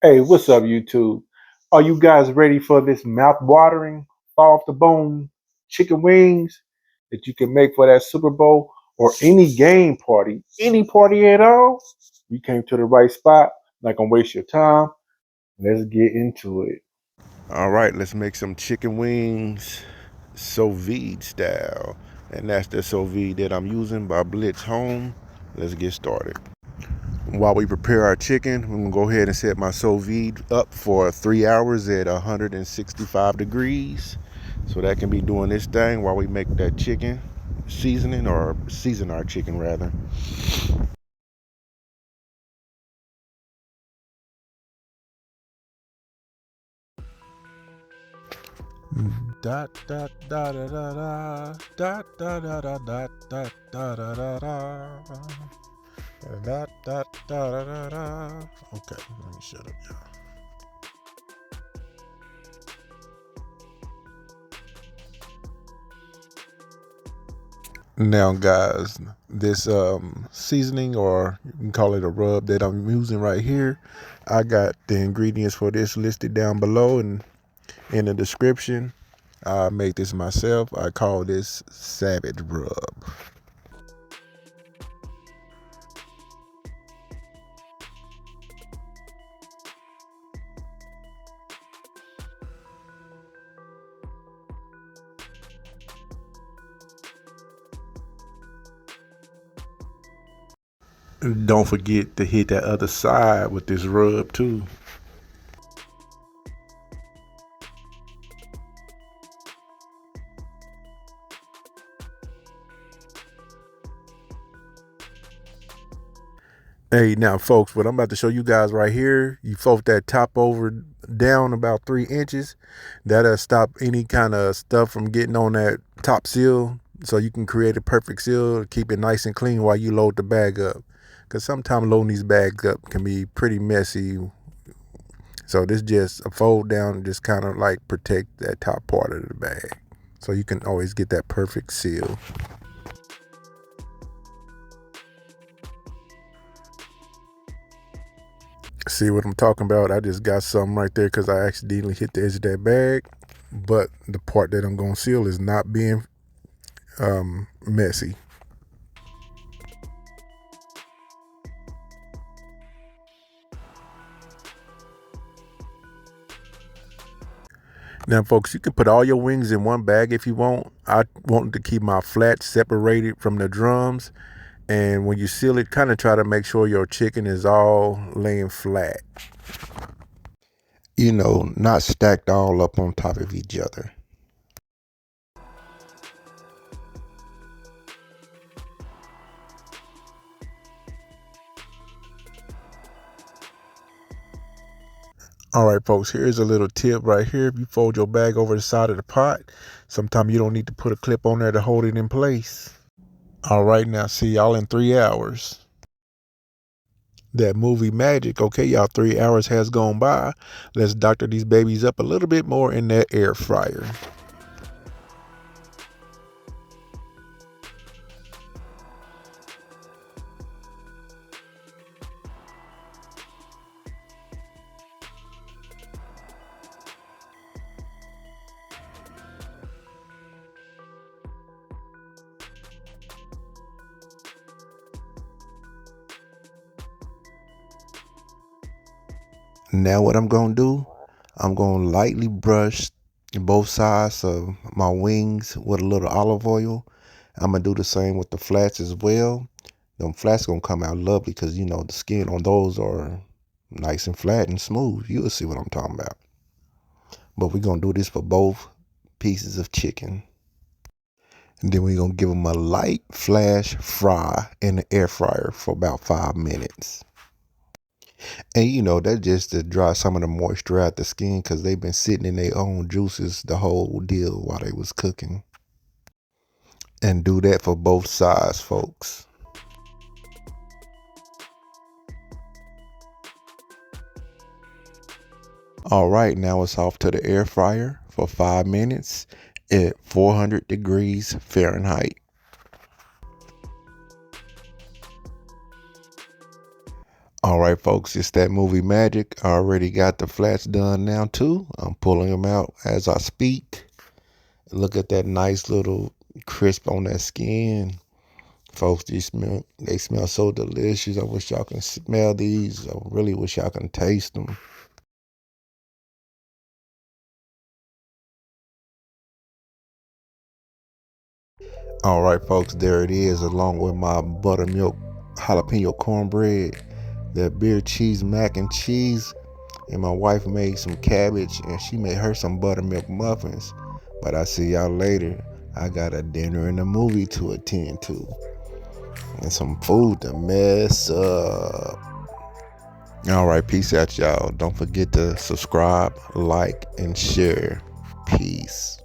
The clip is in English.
Hey, what's up, YouTube? Are you guys ready for this mouth-watering, fall off the bone chicken wings that you can make for that Super Bowl or any game party, any party at all? You came to the right spot. Not gonna waste your time. Let's get into it. All right, let's make some chicken wings sous vide style. And that's the sous vide that I'm using by Blitz Home. Let's get started. While we prepare our chicken, I'm gonna go ahead and set my sous vide up for 3 hours at 165 degrees. So that can be doing this thing while we make that chicken seasoning, or season our chicken rather. Dot dot da da da da dot da da da dot dot da da da da. Da, da, da, da, da, da. Okay, let me shut up, y'all. Now, guys, this seasoning, or you can call it a rub, that I'm using right here, I got the ingredients for this listed down below and in the description. I make this myself. I call this Savage Rub. Don't forget to hit that other side with this rub too. Hey, now, folks, what I'm about to show you guys right here, you fold that top over down about 3 inches. That'll stop any kind of stuff from getting on that top seal, so you can create a perfect seal to keep it nice and clean while you load the bag up. Because sometimes loading these bags up can be pretty messy. So this just a fold down, just kind of like protect that top part of the bag, so you can always get that perfect seal. See what I'm talking about? I just got something right there because I accidentally hit the edge of that bag. But the part that I'm going to seal is not being messy. Now, folks, you can put all your wings in one bag if you want. I want to keep my flats separated from the drums. And when you seal it, kind of try to make sure your chicken is all laying flat. You know, not stacked all up on top of each other. All right, folks, here's a little tip right here. If you fold your bag over the side of the pot, sometimes you don't need to put a clip on there to hold it in place. All right, now see y'all in 3 hours. That movie magic. Okay, y'all, 3 hours has gone by. Let's doctor these babies up a little bit more in that air fryer. Now what I'm gonna do, I'm gonna lightly brush both sides of my wings with a little olive oil. I'm gonna do the same with the flats as well. Them flats gonna come out lovely because you know the skin on those are nice and flat and smooth. You'll see what I'm talking about. But we're gonna do this for both pieces of chicken. And then we're gonna give them a light flash fry in the air fryer for about 5 minutes. And you know, that's just to dry some of the moisture out the skin because they've been sitting in their own juices the whole deal while they was cooking. And do that for both sides, folks. All right, now it's off to the air fryer for 5 minutes at 400 degrees Fahrenheit. All right, folks, it's that movie magic. I already got the flats done now too. I'm pulling them out as I speak. Look at that nice little crisp on that skin. Folks, they smell so delicious. I wish y'all can smell these. I really wish y'all can taste them. All right, folks, there it is, along with my buttermilk jalapeno cornbread, that beer cheese mac and cheese, and my wife made some cabbage, and she made her some buttermilk muffins. But I see y'all later. I got a dinner and a movie to attend to, and some food to mess up. All right, peace out, y'all. Don't forget to subscribe, like, and share. Peace.